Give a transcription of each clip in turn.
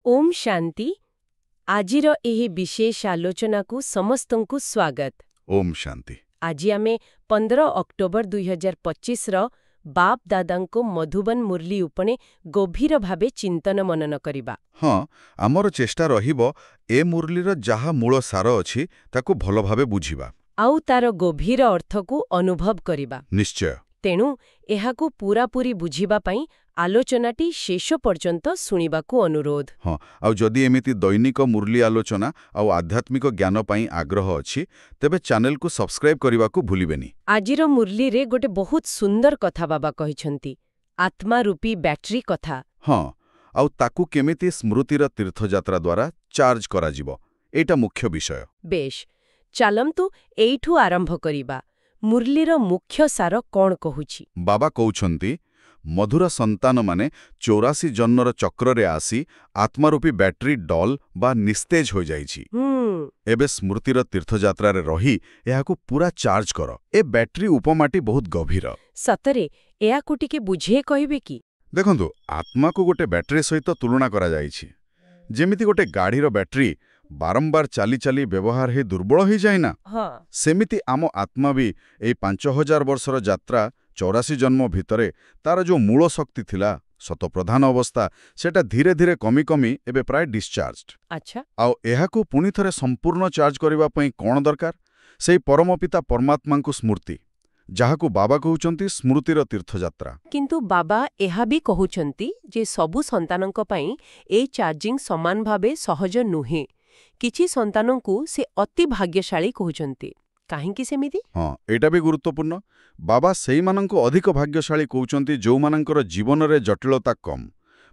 ओम शांति आजिर एही विशेष आलोचनाकू समस्तंकू स्वागत। ओम शांति। आज आमे 15 अक्टोबर 2025 ର बाप दादांको मधुबन मुरली उपने गभीर भावे चिंतन मनन करिबा। हाँ, आमर चेष्टा रहिबो ए मुरलीर जाहा मूल सार अछि ताकू भल भावे बुझिबा आउ तार गभीर अर्थकू अनुभव करिबा। निश्चय। तेणु एहाकू पूरापूरी बुझिबा पई आलोचनाटी शेष पर्यंत सुनिबाकू अनुरोध। हाँ, आउ जदि एमिति दैनिक मुरली आलोचना आउ आध्यात्मिक ज्ञान पई आग्रह अछि तेबे चैनल को सब्सक्राइब करिबाकू भूलिबेनी। आजिर मुरली रे गोटे बहुत सुंदर कथा बाबा कहिछंती, आत्मा रूपी बैटरी कथा। हाँ, आउ ताकू केमिति स्मृतिर तीर्थयात्रा द्वारा चार्ज करा जिवो एटा मुख्य विषय। बेश, चालंतु एइठू आरंभ करिबा। मुरलीर मुख्य सार कोण कहुछि? बाबा कहउछंती मधुर संतान माने 84 जन्मर चक्र रे आसी आत्मारूपी बैटरी डल बा निस्तेज हो जाइछि। एबे स्मृतिर तीर्थयात्रा रे रही एहाकू पूरा चार्ज कर। ए बैटरी उपमाटी बहुत गभीर। सतरे एहाकू टिके बुझे कहिबे कि? देखंतु, आत्मा को गोटे बैटरी सहित तुलना करा जाइछि। जेमिति गोटे गाड़ीर बैटरी बारंबार चाली चाली व्यवहार हे दुर्बल हो जाए ना, हाँ। सेमिति आम आत्मा भी ए 5000 वर्षर यात्रा 84 जन्म भितरे तार जो मूल शक्ति थिला शतप्रधान अवस्था सेटा धीरे धीरे कमी कमी एबे प्राय डिस्चार्ज्ड। अच्छा। आउ एहाकू पुनी थरे संपूर्ण चार्ज करिबा पई कोन दरकार? सेई परमपिता परमात्मांकु स्मृति, जाहाकू बाबा कहउचंती स्मृतिर तीर्थयात्रा। किंतु बाबा एहा भी कहउचंती जे सबु संतानंक पई ए चार्जिंग समान भावे सहज नुहे। किछि संतानंकु से अति भाग्यशाली कहउचंती। काहेकि सेमिति? हाँ, एटा भी गुरुत्वपूर्ण। बाबा सेई मानंको अधिक भाग्यशाली कहउचंती जो मानंकर जीवन रे जटिलता कम,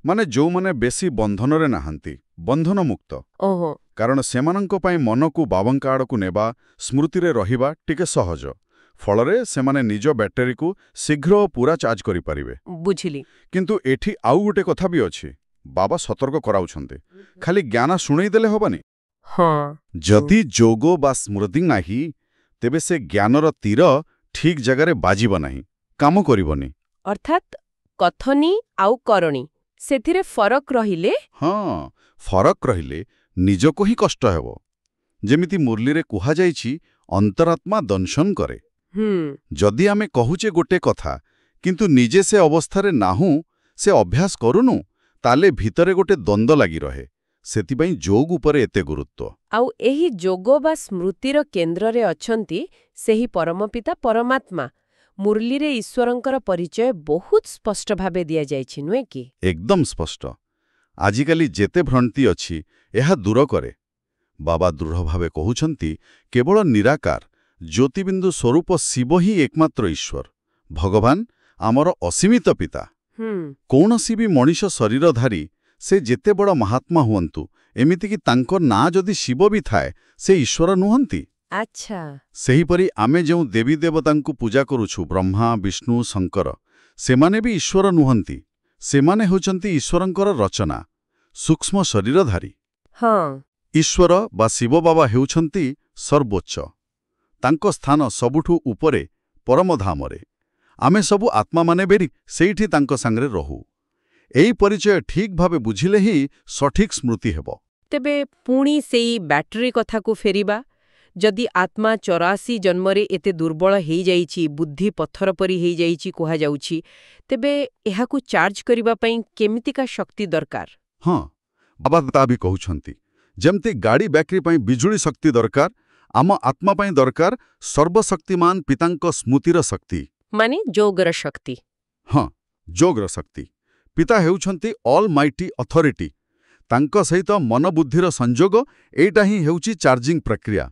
माने जो माने बेसी बंधन रे नाहंती, बंधन मुक्त। ओहो। कारण सेमानंको पई मनकू बाबंका आड़कू नेबा, स्मृति रे रहिबा टिके सहज। फलरे सेमाने निज बैटरी को शीघ्र पूरा चार्ज करि परिबे। बुझिली। किंतु एठी आउ गोटे कथा भी अछि। बाबा सतर्क कराउछंती, खाली ज्ञान शुणई देले होबानी। हाँ। जदि जोगो बा स्मृति नाही तेबे से ज्ञानर तीर ठीक जगह बाजिब नाही, काम करिबनी। अर्थात कथनी आउ करणी सेथिरे फरक रहिले। हाँ, फरक रहिले निजको ही कष्ट हेबो। जेमिति मुरली रे कुहा जाइछि अंतरात्मा दंशन करे। जदि आमे कहुचे गोटे कथा किंतु निजे से अवस्थारे नाहू, से अभ्यास करूनु, ताले भितरे गोटे द्वंद्व लागि रहे। सेतिपई जोग उपरे एते गुरुत्व। आउ एही जोग बा स्मृतिर केंद्र रे अछंती सेही परमपिता परमात्मा। मुरली रे ईश्वरंकर परिचय बहुत स्पष्ट भावे दिया जाइछि नुए कि? एकदम स्पष्ट। आजिकाली जेते भ्रांति अछि एहा दूर करे। बाबा दृढ़ भावे कहउछंती केवल निराकार ज्योतिबिंदु स्वरूप शिव ही एकमात्र ईश्वर, भगवान आमर असीमित पिता। कौनसी भी मनीष शरीरधारी से जेते बड़ महात्मा हुअंतु, एमिति कि तांको ना जदि शिव भी थाए से ईश्वर नुहंती। अच्छा। सेहीपरि आमे जेउ देवी देवतांकु पूजा करूछु ब्रह्मा विष्णु शंकर, सेमाने भी ईश्वर नुहंती। सेमाने होचंती ईश्वरंकर रचना, सूक्ष्म शरीरधारी। हाँ। ईश्वर बा शिव बाबा हेउछंती सर्वोच्च। तांको स्थान सबुठु उपरे परमधामरे। आमे सबु आत्मा माने बेरी सेइठी तांको सांगरे रहू। एई परिचय ठीक भावे बुझिले ही सठिक स्मृति हेबो। तेबे पुणी सेई बैटरी कथा को फेरिबा। जदि आत्मा 84 जन्मरे एते दुर्बल हेई जाइछि, बुद्धि पत्थर परी हेई जाइछि कोहा जाउछि, तेबे एहाकू चार्ज करिबा पई केमितिका शक्ति दरकार? हाँ, बाबा ता भी कहउछंती जेमते गाड़ी बैटरी पई बिजुली शक्ति दरकार, आम आत्मा पई दरकार सर्वशक्तिमान पितांको स्मृतिर शक्ति, माने जोगर शक्ति। हाँ, जोगर शक्ति। पिता हेउछंती ऑल माइटी अथॉरिटी। तांको सहित मन बुद्धिर संजोग एटा ही हेउची चार्जिंग प्रक्रिया।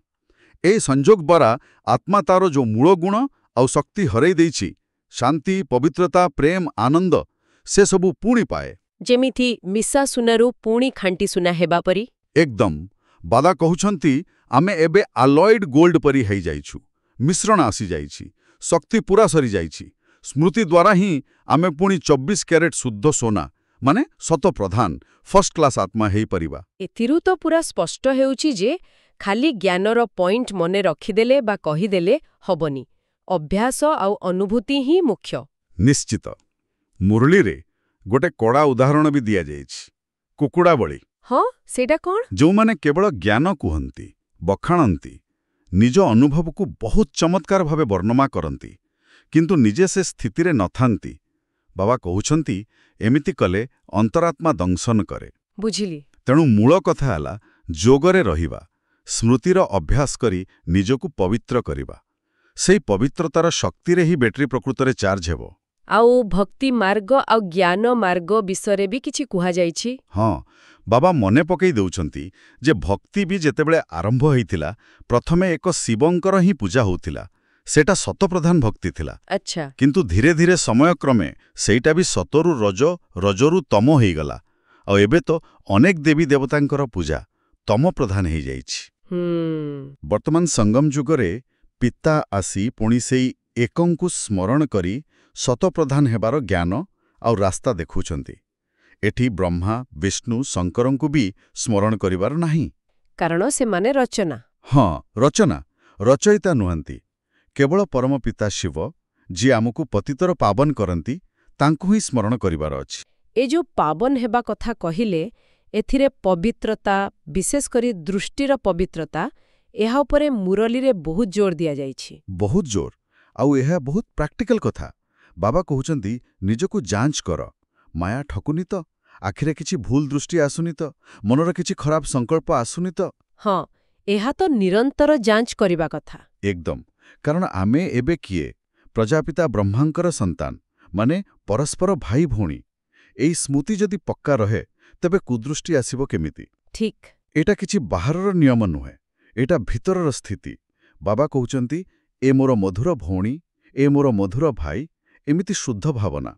ए संजोग द्वारा आत्मा तारो जो मूल गुण आउ शक्ति हरई देइछि, शांति पवित्रता प्रेम आनंद, से सबु पुणी पाए। जेमिथि मिसा सुनारू पुणी खांटी सुना हेबा परी। एकदम। बादा कहउछंती आमे एबे अलॉयड गोल्ड परी हेई जाइछु, मिश्रण आसी जाइछि, शक्ति पूरा सरी जाइछि। स्मृति द्वारा ही आमे पुणी 24 कैरेट शुद्ध सोना माने शत प्रधान फर्स्ट क्लास आत्मा हेई परिबा। एथिरु तो पूरा स्पष्ट हेउछि जे खाली ज्ञानर पॉइंट मने रखिदेले बा कहिदेले हबनी, अभ्यास आउ अनुभूति ही मुख्य। निश्चित। मुरली रे गोटे कड़ा उदाहरण भी दिया जाइछि, कुकुड़ा बळी। ହଁ ସେଇଟା କ'ଣ? ଯେଉଁମାନେ କେବଳ ଜ୍ଞାନ କୁହନ୍ତି, ବଖାଣନ୍ତି, ନିଜ ଅନୁଭବକୁ ବହୁତ ଚମତ୍କାର ଭାବେ ବର୍ଣ୍ଣନା କରନ୍ତି, କିନ୍ତୁ ନିଜେ ସେ ସ୍ଥିତିରେ ନଥାନ୍ତି। ବାବା କହୁଛନ୍ତି ଏମିତି କଲେ ଅନ୍ତରାତ୍ମା ଦଂଶନ କରେ। ବୁଝିଲି। ତେଣୁ ମୂଳ କଥା ହେଲା ଯୋଗରେ ରହିବା, ସ୍ମୃତିର ଅଭ୍ୟାସ କରି ନିଜକୁ ପବିତ୍ର କରିବା। ସେହି ପବିତ୍ରତାର ଶକ୍ତିରେ ହିଁ ବ୍ୟାଟେରୀ ପ୍ରକୃତରେ ଚାର୍ଜ ହେବ। ଆଉ ଭକ୍ତି ମାର୍ଗ ଆଉ ଜ୍ଞାନ ମାର୍ଗ ବିଷୟରେ ବି କିଛି କୁହାଯାଇଛି। ହଁ, ବାବା ମନେ ପକାଇ ଦେଉଛନ୍ତି ଯେ ଭକ୍ତି ବି ଯେତେବେଳେ ଆରମ୍ଭ ହୋଇଥିଲା, ପ୍ରଥମେ ଏକ ଶିବଙ୍କର ହିଁ ପୂଜା ହେଉଥିଲା। ସେଇଟା ସତପ୍ରଧାନ ଭକ୍ତି ଥିଲା। ଆଚ୍ଛା। କିନ୍ତୁ ଧୀରେ ଧୀରେ ସମୟକ୍ରମେ ସେଇଟା ବି ସତରୁ ରଜ, ରଜରୁ ତମ ହେଇଗଲା। ଆଉ ଏବେ ତ ଅନେକ ଦେବୀ ଦେବତାଙ୍କର ପୂଜା ତମ ପ୍ରଧାନ ହେଇଯାଇଛି। ବର୍ତ୍ତମାନ ସଙ୍ଗମ ଯୁଗରେ ପିତା ଆସି ପୁଣି ସେଇ ଏକଙ୍କୁ ସ୍ମରଣ କରି ସତପ୍ରଧାନ ହେବାର ଜ୍ଞାନ ଆଉ ରାସ୍ତା ଦେଖୁଛନ୍ତି। ଏଠି ବ୍ରହ୍ମା, ବିଷ୍ଣୁ, ଶଙ୍କରଙ୍କୁ ବି ସ୍ମରଣ କରିବାର ନାହିଁ। କାରଣ ସେମାନେ ରଚନା। ହଁ, ରଚୟିତା ନୁହନ୍ତି। କେବଳ ପରମ ପିତା ଶିବ, ଯିଏ ଆମକୁ ପତିତର ପାବନ କରନ୍ତି, ତାଙ୍କୁ ହିଁ ସ୍ମରଣ କରିବାର ଅଛି। ଏ ଯୋଉ ପାବନ ହେବା କଥା କହିଲେ, ଏଥିରେ ପବିତ୍ରତା, ବିଶେଷ କରି ଦୃଷ୍ଟିର ପବିତ୍ରତା, ଏହା ଉପରେ ମୁରଲୀରେ ବହୁତ ଜୋର ଦିଆଯାଇଛି। ବହୁତ ଜୋର। ଆଉ ଏହା ବହୁତ ପ୍ରାକ୍ଟିକାଲ କଥା। ବାବା କହୁଛନ୍ତି ନିଜକୁ ଯାଞ୍ଚ କର। ମାୟା ଠକୁନି ତ? ଆଖିରେ କିଛି ଭୁଲ ଦୃଷ୍ଟି ଆସୁନି ତ? ମନରେ କିଛି ଖରାପ ସଂକଳ୍ପ ଆସୁନି ତ? ହଁ, ଏହା ତ ନିରନ୍ତର ଯାଞ୍ଚ କରିବା କଥା। ଏକଦମ। କାରଣ ଆମେ ଏବେ କିଏ? ପ୍ରଜାପିତା ବ୍ରହ୍ମାଙ୍କର ସନ୍ତାନ, ମାନେ ପରସ୍ପର ଭାଇ ଭଉଣୀ। ଏଇ ସ୍ମୃତି ଯଦି ପକ୍କା ରହେ, ତେବେ କୁଦୃଷ୍ଟି ଆସିବ କେମିତି? ଠିକ୍। ଏଇଟା କିଛି ବାହାରର ନିୟମ ନୁହେଁ, ଏଇଟା ଭିତରର ସ୍ଥିତି। ବାବା କହୁଛନ୍ତି ଏ ମୋର ମଧୁର ଭଉଣୀ, ଏ ମୋର ମଧୁର ଭାଇ, ଏମିତି ଶୁଦ୍ଧ ଭାବନା।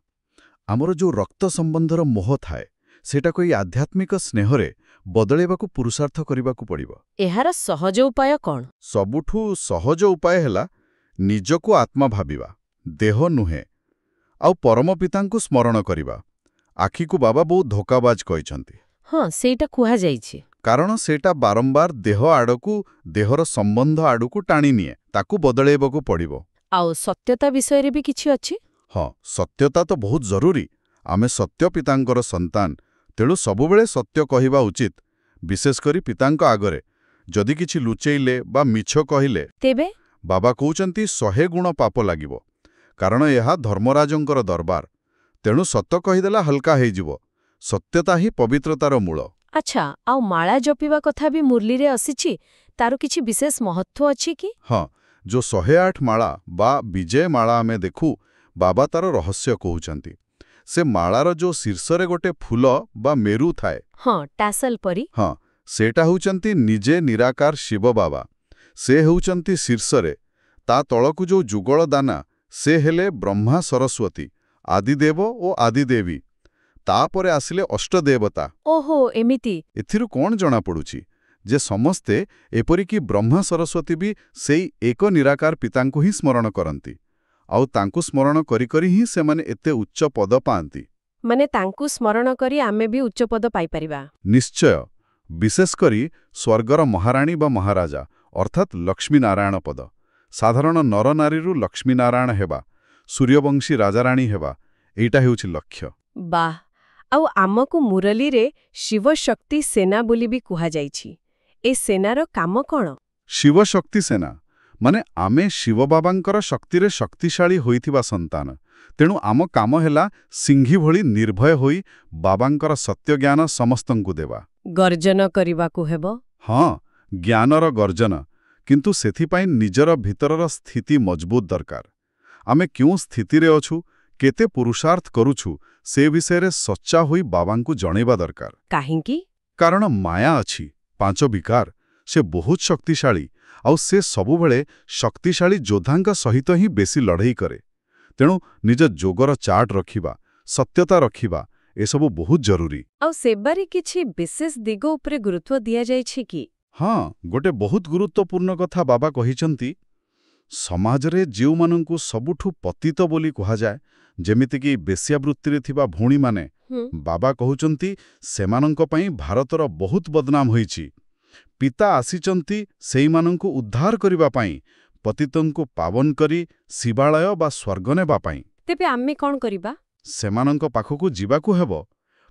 ଆମର ଯୋଉ ରକ୍ତ ସମ୍ବନ୍ଧର ମୋହ ଥାଏ, ସେଇଟାକୁ ଏଇ ଆଧ୍ୟାତ୍ମିକ ସ୍ନେହରେ ବଦଳାଇବାକୁ ପୁରୁଷାର୍ଥ କରିବାକୁ ପଡ଼ିବ। ଏହାର ସହଜ ଉପାୟ କ'ଣ? ସବୁଠୁ ସହଜ ଉପାୟ ହେଲା ନିଜକୁ ଆତ୍ମା ଭାବିବା, ଦେହ ନୁହେଁ। ଆଉ ପରମ ପିତାଙ୍କୁ ସ୍ମରଣ କରିବା। ଆଖିକୁ ବାବା ବହୁତ ଧୋକାବାଜ କହିଛନ୍ତି। ହଁ, ସେଇଟା କୁହାଯାଇଛି। କାରଣ ସେଇଟା ବାରମ୍ବାର ଦେହ ଆଡ଼କୁ, ଦେହର ସମ୍ବନ୍ଧ ଆଡ଼କୁ ଟାଣିନିଏ। ତାକୁ ବଦଳାଇବାକୁ ପଡ଼ିବ। ଆଉ ସତ୍ୟତା ବିଷୟରେ ବି କିଛି ଅଛି? ହଁ, ସତ୍ୟତା ତ ବହୁତ ଜରୁରୀ। ଆମେ ସତ୍ୟ ପିତାଙ୍କର ସନ୍ତାନ, ତେଣୁ ସବୁବେଳେ ସତ୍ୟ କହିବା ଉଚିତ, ବିଶେଷ କରି ପିତାଙ୍କ ଆଗରେ। ଯଦି କିଛି ଲୁଚେଇଲେ ବା ମିଛ କହିଲେ, ତେବେ ବାବା କହୁଛନ୍ତି 100 ଗୁଣ ପାପ ଲାଗିବ। କାରଣ ଏହା ଧର୍ମରାଜଙ୍କର ଦରବାର। ତେଣୁ ସତ କହିଦେଲା ହାଲକା ହେଇଯିବ। ସତ୍ୟତା ହିଁ ପବିତ୍ରତାର ମୂଳ। ଆଚ୍ଛା, ଆଉ ମାଳା ଜପିବା କଥା ବି ମୁରଲୀରେ ଆସିଛି। ତାର କିଛି ବିଶେଷ ମହତ୍ତ୍ୱ ଅଛି କି? ହଁ, ଯୋଉ 108 ମାଳା ବା ବିଜୟ ମାଳା ଆମେ ଦେଖୁ, ବାବା ତାର ରହସ୍ୟ କହୁଛନ୍ତି। ସେ ମାଳାର ଯୋଉ ଶୀର୍ଷରେ ଗୋଟେ ଫୁଲ ବା ମେରୁ ଥାଏ, ହଁ, ଟାସଲ ପରି। ହଁ, ସେଇଟା ହେଉଛନ୍ତି ନିଜେ ନିରାକାର ଶିବ ବାବା। ସେ ହେଉଛନ୍ତି ଶୀର୍ଷରେ। ତା ତଳକୁ ଯୋଉ ଯୁଗଳ ଦାନା, ସେ ହେଲେ ବ୍ରହ୍ମା ସରସ୍ୱତୀ, ଆଦିଦେବ ଓ ଆଦିଦେବୀ। ତାପରେ ଆସିଲେ ଅଷ୍ଟଦେବତା। ଓହୋ, ଏମିତି। ଏଥିରୁ କ'ଣ ଜଣାପଡ଼ୁଛି? ଯେ ସମସ୍ତେ, ଏପରିକି ବ୍ରହ୍ମା ସରସ୍ୱତୀ ବି ସେଇ ଏକ ନିରାକାର ପିତାଙ୍କୁ ହିଁ ସ୍ମରଣ କରନ୍ତି। ଆଉ ତାଙ୍କୁ ସ୍ମରଣ କରି କରି ହିଁ ସେମାନେ ଏତେ ଉଚ୍ଚ ପଦ ପାଆନ୍ତି। ମାନେ ତାଙ୍କୁ ସ୍ମରଣ କରି ଆମେ ବି ଉଚ୍ଚପଦ ପାଇପାରିବା। ନିଶ୍ଚୟ। ବିଶେଷ କରି ସ୍ୱର୍ଗର ମହାରାଣୀ ବା ମହାରାଜା, ଅର୍ଥାତ୍ ଲକ୍ଷ୍ମୀନାରାୟଣ ପଦ। ସାଧାରଣ ନରନାରୀରୁ ଲକ୍ଷ୍ମୀନାରାୟଣ ହେବା, ସୂର୍ଯ୍ୟବଂଶୀ ରାଜାରାଣୀ ହେବା, ଏଇଟା ହେଉଛି ଲକ୍ଷ୍ୟ। ବାଃ। ଆଉ ଆମକୁ ମୁରଲୀରେ ଶିବଶକ୍ତି ସେନା ବୋଲି ବି କୁହାଯାଇଛି। ଏ ସେନାର କାମ କ'ଣ? ଶିବଶକ୍ତି ସେନା ମାନେ ଆମେ ଶିବବାବାଙ୍କର ଶକ୍ତିରେ ଶକ୍ତିଶାଳୀ ହୋଇଥିବା ସନ୍ତାନ। ତେଣୁ ଆମ କାମ ହେଲା ସିଂହୀ ଭଳି ନିର୍ଭୟ ହୋଇ ବାବାଙ୍କର ସତ୍ୟଜ୍ଞାନ ସମସ୍ତଙ୍କୁ ଦେବା। ଗର୍ଜନ କରିବାକୁ ହେବ। ହଁ, ଜ୍ଞାନର ଗର୍ଜନ। କିନ୍ତୁ ସେଥିପାଇଁ ନିଜର ଭିତରର ସ୍ଥିତି ମଜବୁତ ଦରକାର। ଆମେ କେଉଁ ସ୍ଥିତିରେ ଅଛୁ, କେତେ ପୁରୁଷାର୍ଥ କରୁଛୁ, ସେ ବିଷୟରେ ସଚ୍ଚା ହୋଇ ବାବାଙ୍କୁ ଜଣେଇବା ଦରକାର। କାହିଁକି? କାରଣ ମାୟା ଅଛି, 5 ବିକାର, ସେ ବହୁତ ଶକ୍ତିଶାଳୀ। ଆଉ ସେ ସବୁବେଳେ ଶକ୍ତିଶାଳୀ ଯୋଦ୍ଧାଙ୍କ ସହିତ ହିଁ ବେଶୀ ଲଢ଼େଇ କରେ। ତେଣୁ ନିଜ ଯୋଗର ଚାର୍ଟ ରଖିବା, ସତ୍ୟତା ରଖିବା, ଏସବୁ ବହୁତ ଜରୁରୀ। ଆଉ ସେବାରେ କିଛି ବିଶେଷ ଦିଗ ଉପରେ ଗୁରୁତ୍ୱ ଦିଆଯାଇଛି କି? ହଁ, ଗୋଟେ ବହୁତ ଗୁରୁତ୍ୱପୂର୍ଣ୍ଣ କଥା ବାବା କହିଛନ୍ତି। ସମାଜରେ ଯେଉଁମାନଙ୍କୁ ସବୁଠୁ ପତିତ ବୋଲି କୁହାଯାଏ, ଯେମିତିକି ବେଶ୍ୟାବୃତ୍ତିରେ ଥିବା ଭଉଣୀମାନେ, ବାବା କହୁଛନ୍ତି ସେମାନଙ୍କ ପାଇଁ ଭାରତର ବହୁତ ବଦନାମ ହୋଇଛି। ପିତା ଆସିଛନ୍ତି ସେଇମାନଙ୍କୁ ଉଦ୍ଧାର କରିବା ପାଇଁ, ପତିତଙ୍କୁ ପାବନ କରି ଶିବାଳୟ ବା ସ୍ୱର୍ଗ ନେବା ପାଇଁ। ତେବେ ଆମେ କ'ଣ କରିବା? ସେମାନଙ୍କ ପାଖକୁ ଯିବାକୁ ହେବ।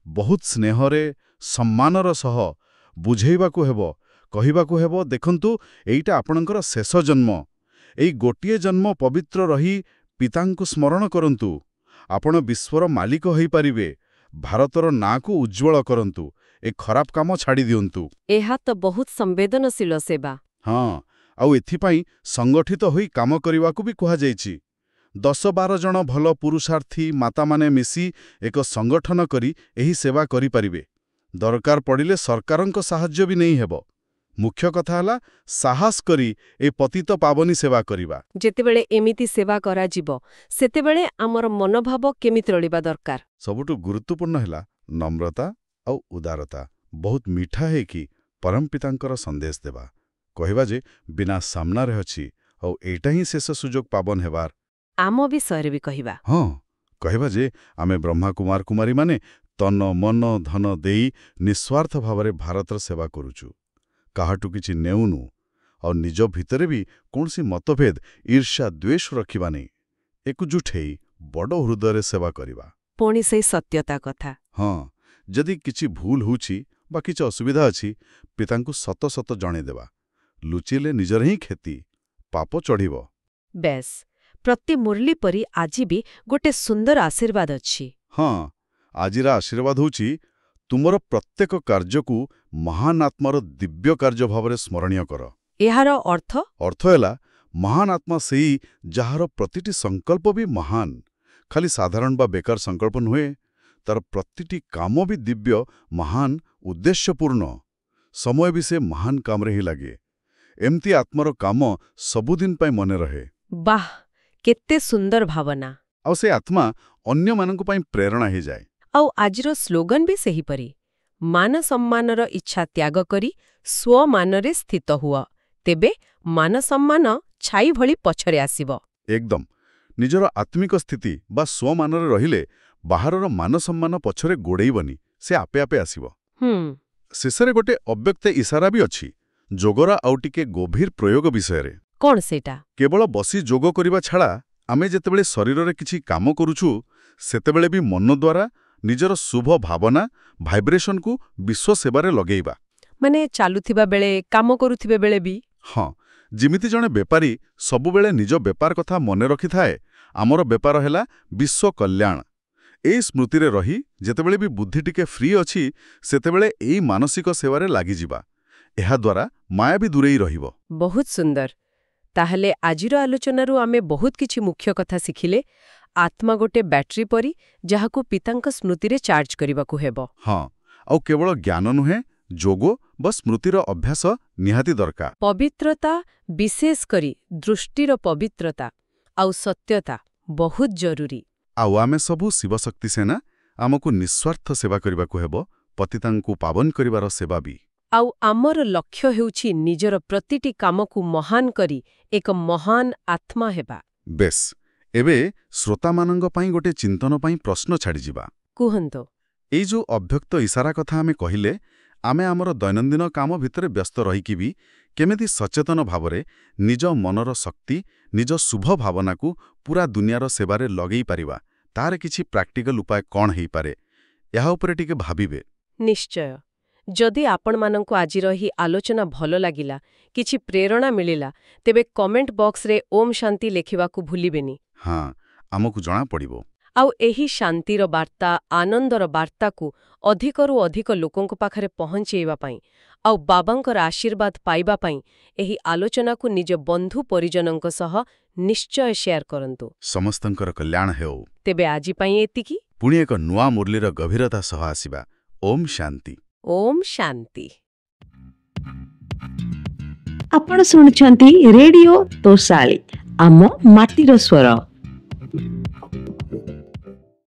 ବହୁତ ସ୍ନେହରେ, ସମ୍ମାନର ସହ ବୁଝେଇବାକୁ ହେବ, କହିବାକୁ ହେବ, ଦେଖନ୍ତୁ ଏଇଟା ଆପଣଙ୍କର ଶେଷ ଜନ୍ମ। ଏଇ ଗୋଟିଏ ଜନ୍ମ ପବିତ୍ର ରହି ପିତାଙ୍କୁ ସ୍ମରଣ କରନ୍ତୁ। ଆପଣ ବିଶ୍ୱର ମାଲିକ ହୋଇପାରିବେ। ଭାରତର ନାଁକୁ ଉଜ୍ଜ୍ୱଳ କରନ୍ତୁ। ଏ ଖରାପ କାମ ଛାଡ଼ି ଦିଅନ୍ତୁ। ଏହା ତ ବହୁତ ସମ୍ବେଦନଶୀଳ ସେବା। ହଁ, ଆଉ ଏଥିପାଇଁ ସଂଗଠିତ ହୋଇ କାମ କରିବାକୁ ବି କୁହାଯାଇଛି। 10-12 ଜଣ ଭଲ ପୁରୁଷାର୍ଥୀ ମାତାମାନେ ମିଶି ଏକ ସଂଗଠନ କରି ଏହି ସେବା କରିପାରିବେ। ଦରକାର ପଡ଼ିଲେ ସରକାରଙ୍କ ସାହାଯ୍ୟ ବି ନେଇ ହେବ। ମୁଖ୍ୟ କଥା ହେଲା ସାହସ କରି ଏ ପତିତ ପାବନୀ ସେବା କରିବା। ଯେତେବେଳେ ଏମିତି ସେବା କରାଯିବ ସେତେବେଳେ ଆମର ମନୋଭାବ କେମିତି ରହିବା ଦରକାର? ସବୁଠୁ ଗୁରୁତ୍ୱପୂର୍ଣ୍ଣ ହେଲା ନମ୍ରତା ଆଉ ଉଦାରତା। ବହୁତ ମିଠା ହେଇକି ପରମପିତାଙ୍କର ସନ୍ଦେଶ ଦେବା। କହିବା ଯେ ବିନା ସାମ୍ନାରେ ଅଛି ଆଉ ଏଇଟା ହିଁ ଶେଷ ସୁଯୋଗ ପାବନ ହେବାର। ଆମ ବିଷୟରେ ବି କହିବା। ହଁ, କହିବା ଯେ ଆମେ ବ୍ରହ୍ମାକୁମାର କୁମାରୀମାନେ ତନ ମନ ଧନ ଦେଇ ନିଃସ୍ୱାର୍ଥ ଭାବରେ ଭାରତର ସେବା କରୁଛୁ। କାହାଠୁ କିଛି ନେଉନୁ ଆଉ ନିଜ ଭିତରେ ବି କୌଣସି ମତଭେଦ ଈର୍ଷ୍ୟା ଦ୍ୱେଷ ରଖିବା ନେଇ। ଏକଜୁଟ ହେଇ ବଡ଼ ହୃଦୟରେ ସେବା କରିବା। ପୁଣି ସେଇ ସତ୍ୟତା କଥା। ହଁ, ଯଦି କିଛି ଭୁଲ ହେଉଛି ବା କିଛି ଅସୁବିଧା ଅଛି ପିତାଙ୍କୁ ସତ ସତ ଜଣେଇଦେବା। ଲୁଚିଲେ ନିଜର ହିଁ କ୍ଷତି, ପାପ ଚଢ଼ିବ। ବେଶ୍, ପ୍ରତି ମୁରଲି ପରି ଆଜି ବି ଗୋଟେ ସୁନ୍ଦର ଆଶୀର୍ବାଦ ଅଛି। ହଁ, ଆଜିର ଆଶୀର୍ବାଦ ହେଉଛି ତୁମର ପ୍ରତ୍ୟେକ କାର୍ଯ୍ୟକୁ ମହାନ ଆତ୍ମାର ଦିବ୍ୟ କାର୍ଯ୍ୟ ଭାବରେ ସ୍ମରଣୀୟ କର। ଏହାର ଅର୍ଥ? ଅର୍ଥ ହେଲା ମହାନ ଆତ୍ମା ସେଇ ଯାହାର ପ୍ରତିଟି ସଂକଳ୍ପ ବି ମହାନ। ଖାଲି ସାଧାରଣ ବା ବେକାର ସଂକଳ୍ପ ନୁହେଁ, ତାର ପ୍ରତିଟି କାମ ବି ଦିବ୍ୟ, ମହାନ, ଉଦ୍ଦେଶ୍ୟପୂର୍ଣ୍ଣ। ସମୟ ବି ସେ ମହାନ କାମରେ ହିଁ ଲାଗେ। ଏମିତି ଆତ୍ମାର କାମ ସବୁଦିନ ପାଇଁ ମନେ ରହେ। ବାଃ, କେତେ ସୁନ୍ଦର ଭାବନା। ଆଉ ସେ ଆତ୍ମା ଅନ୍ୟମାନଙ୍କ ପାଇଁ ପ୍ରେରଣା ହେଇଯାଏ। ଆଉ ଆଜିର ସ୍ଲୋଗାନ ବି ସେହିପରି। ମାନ ସମ୍ମାନର ଇଚ୍ଛା ତ୍ୟାଗ କରି ସ୍ୱମାନରେ ସ୍ଥିତ ହୁଅ, ତେବେ ମାନ ସମ୍ମାନ ଛାଇ ଭଳି ପଛରେ ଆସିବ। ଏକଦମ। ନିଜର ଆତ୍ମିକ ସ୍ଥିତି ବା ସ୍ୱମାନରେ ରହିଲେ ବାହାରର ମାନ ସମ୍ମାନ ପଛରେ ଗୋଡ଼େଇବନି, ସେ ଆପେ ଆପେ ଆସିବ। ଶେଷରେ ଗୋଟେ ଅବ୍ୟକ୍ତ ଇସାରା ବି ଅଛି, ଯୋଗର ଆଉ ଟିକେ ଗଭୀର ପ୍ରୟୋଗ ବିଷୟରେ। କ'ଣ ସେଇଟା? କେବଳ ବସି ଯୋଗ କରିବା ଛଡ଼ା ଆମେ ଯେତେବେଳେ ଶରୀରରେ କିଛି କାମ କରୁଛୁ ସେତେବେଳେ ବି ମନ ଦ୍ୱାରା ନିଜର ଶୁଭ ଭାବନା, ଭାଇବ୍ରେସନକୁ ବିଶ୍ୱ ସେବାରେ ଲଗେଇବା। ମାନେ ଚାଲୁଥିବା ବେଳେ, କାମ କରୁଥିବା ବେଳେ ବି? ହଁ, ଯେମିତି ଜଣେ ବେପାରୀ ସବୁବେଳେ ନିଜ ବେପାର କଥା ମନେ ରଖିଥାଏ, ଆମର ବେପାର ହେଲା ବିଶ୍ୱ କଲ୍ୟାଣ। ଏଇ ସ୍ମୃତିରେ ରହି ଯେତେବେଳେ ବି ବୁଦ୍ଧି ଟିକେ ଫ୍ରି ଅଛି ସେତେବେଳେ ଏଇ ମାନସିକ ସେବାରେ ଲାଗିଯିବା। ଏହାଦ୍ୱାରା ମାୟା ବି ଦୂରେଇ ରହିବ। ବହୁତ ସୁନ୍ଦର। ତାହେଲେ ଆଜିର ଆଲୋଚନାରୁ ଆମେ ବହୁତ କିଛି ମୁଖ୍ୟ କଥା ଶିଖିଲେ। ଆତ୍ମା ଗୋଟେ ବ୍ୟାଟେରୀ ପରି, ଯାହାକୁ ପିତାଙ୍କ ସ୍ମୃତିରେ ଚାର୍ଜ କରିବାକୁ ହେବ। ହଁ, ଆଉ କେବଳ ଜ୍ଞାନ ନୁହେଁ, ଯୋଗ ବା ସ୍ମୃତିର ଅଭ୍ୟାସ ନିହାତି ଦରକାର। ପବିତ୍ରତା, ବିଶେଷ କରି ଦୃଷ୍ଟିର ପବିତ୍ରତା ଆଉ ସତ୍ୟତା ବହୁତ ଜରୁରୀ। ଆଉ ଆମେ ସବୁ ଶିବଶକ୍ତି ସେନା, ଆମକୁ ନିଃସ୍ୱାର୍ଥ ସେବା କରିବାକୁ ହେବ, ପତିତାଙ୍କୁ ପାବନ କରିବାର ସେବା ବି। ଆଉ ଆମର ଲକ୍ଷ୍ୟ ହେଉଛି ନିଜର ପ୍ରତିଟି କାମକୁ ମହାନ କରି ଏକ ମହାନ ଆତ୍ମା ହେବା। ବେଶ୍, ଏବେ ଶ୍ରୋତାମାନଙ୍କ ପାଇଁ ଗୋଟେ ଚିନ୍ତନ ପାଇଁ ପ୍ରଶ୍ନ ଛାଡ଼ିଯିବା। କୁହନ୍ତୁ। ଏଇ ଯୋଉ ଅଭ୍ୟକ୍ତ ଇସାରା କଥା ଆମେ କହିଲେ, ଆମେ ଆମର ଦୈନନ୍ଦିନ କାମ ଭିତରେ ବ୍ୟସ୍ତ ରହିକି ବି କେମିତି ସଚେତନ ଭାବରେ ନିଜ ମନର ଶକ୍ତି, ନିଜ ଶୁଭ ଭାବନାକୁ ପୁରା ଦୁନିଆର ସେବାରେ ଲଗେଇ ପାରିବା, ତାର କିଛି ପ୍ରାକ୍ଟିକାଲ ଉପାୟ କ'ଣ ହେଇପାରେ, ଏହା ଉପରେ ଟିକେ ଭାବିବେ। ନିଶ୍ଚୟ। ଯଦି ଆପଣମାନଙ୍କୁ ଆଜିର ଏହି ଆଲୋଚନା ଭଲ ଲାଗିଲା, କିଛି ପ୍ରେରଣା ମିଳିଲା, ତେବେ କମେଣ୍ଟ ବକ୍ସରେ ଓମ୍ ଶାନ୍ତି ଲେଖିବାକୁ ଭୁଲିବେନି। ହଁ, ଆମକୁ ଜଣାପଡ଼ିବ। ଆଉ ଏହି ଶାନ୍ତିର ବାର୍ତ୍ତା, ଆନନ୍ଦର ବାର୍ତ୍ତାକୁ ଅଧିକରୁ ଅଧିକ ଲୋକଙ୍କ ପାଖରେ ପହଞ୍ଚେଇବା ପାଇଁ ଆଉ ବାବାଙ୍କର ଆଶୀର୍ବାଦ ପାଇବା ପାଇଁ ଏହି ଆଲୋଚନାକୁ ନିଜ ବନ୍ଧୁ ପରିଜନଙ୍କ ସହ ନିଶ୍ଚୟ ସେୟାର କରନ୍ତୁ। ସମସ୍ତଙ୍କର କଲ୍ୟାଣ ହେଉ। ତେବେ ଆଜି ପାଇଁ ଏତିକି। ପୁଣି ଏକ ନୂଆ ମୁରଲିର ଗଭୀରତା ସହ ଆସିବା। ଓମ୍ ଶାନ୍ତି। ଓମ୍ ଶାନ୍ତି। ଆପଣ ଶୁଣୁଛନ୍ତି ରେଡିଓ ତୋଷାଳୀ, ଆମ ମାଟିର ସ୍ୱର।